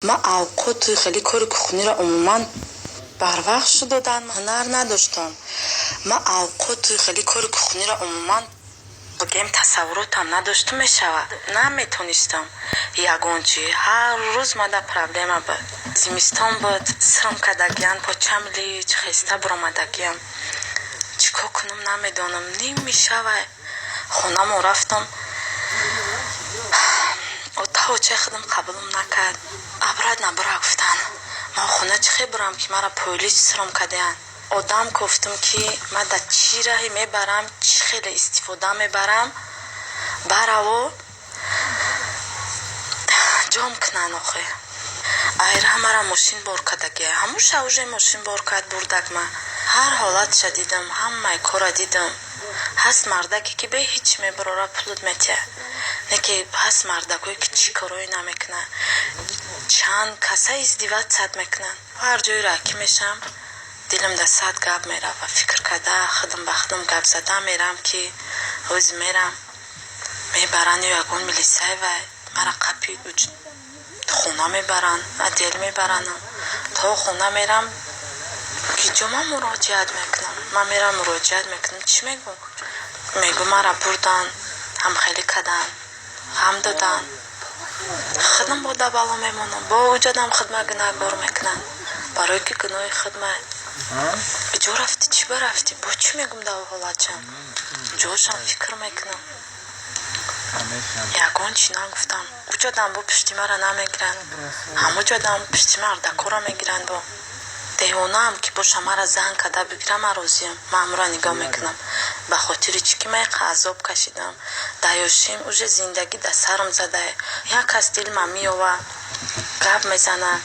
من اوقات خیلی کاری که خونی را عموما بر وقت دادن هنر نداشتم. من اوقات خیلی کاری که خونی را عموما بگیم تصوراتم نداشته میشود. نمیتونستم یگانچی هر روز ما در پرابلم بود. زمستان بود، سرم کدگیان پاچم لیچ خسته برامدگیم. چیکار کنم نمیدانم. نمیشود. خونم رفتم، تا چه خودم قبولم نکرد. ابرد نبرا گفتن ما خونه چه برم که مرا پلیس سرم کردن. آدم گفتم که من در چی راهی میبرم، چی خیلی استفاده میبرم براو جام کنن. آخه ایره مرا ماشین بار کردگی همون شوژه ماشین بار کرد بردگ. من هر حالت شدیدم، همه کار دیدم. هست مردکی که به هیچ میبراره پولت میته، نه که هست مردکایی که چی کارایی نمیکنن. چند کسا ازدواج صد میکنن. هر جای راکی میشم دلم در صد گپ میره و فکر کرده خودم به خودم گپ زده میرم که روز میرم میبرن یا یگان ملیسای و مرا قپی خونه میبرن، ادیل میبرن. تا خونه میرم که جمعه مراجعت میکنم. من میرم مراجعت میکنم. چی میگم؟ میگم مرا بردن، هم خیلی کدن، هم دادن. خودم با دبالا میمونم. با وجودم خدمت گناهگار میکنن. برای که گناه خدمت بجا رفتی چی برفتی؟ با چی میگم در حالت چم؟ جاشم فکر میکنم. یگان چی نگفتم. وجودم با پشتی مرا نمیگیرن. همه جادم پشتی مرا دکورا میگیرن. با دیوانه هم که باشه مرا زن کده بگیرم راضیم. من همرا نگاه میکنم. به خاطر چی که من عذاب کشیدم. دیاشیم اوج زندگی در سرم زده. یک کس دل من میوه گپ میزنه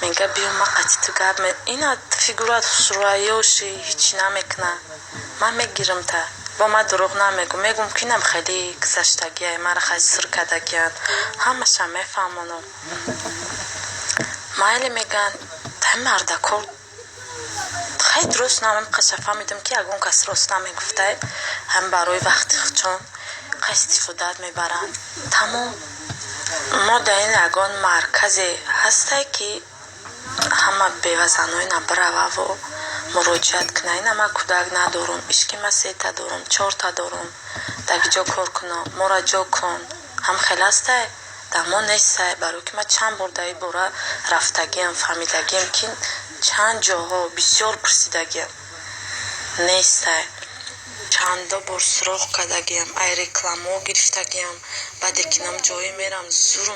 میگه بیو ما قطعی تو گپ اینا فیگورات سرایوشی هیچی نمیکنه. من میگیرم تا با ما دروغ نمیگم. میگم که اینم خیلی گذشتگیه، مرا خیلی سر کدگیان. همش هم میفهمونم. مایل میگن تا مردکار خیلی درست نمیم. قشن فهمیدم که یگان کس راست نمیگفته. هم برای وقتی چون استفاده میبرن. تمام ما در این یگان مرکزی هسته که همه بیوزنهای نبره و مراجعت کنه. این همه کودک ندارم، اشکی من 3 تا دارم، 4 تا دارم. دیگه جا کار کنم، مراجعه کن. هم خیلی هسته در ما نیسته. برای که من چند بار در این باره رفتگیم، فهمیدگیم که چند جاها بسیار پرسیدگیم نیسته. چند بار سراغ کردگیم، ای رکلام ها گرفتگیم. بعد کنم جایی میرم زور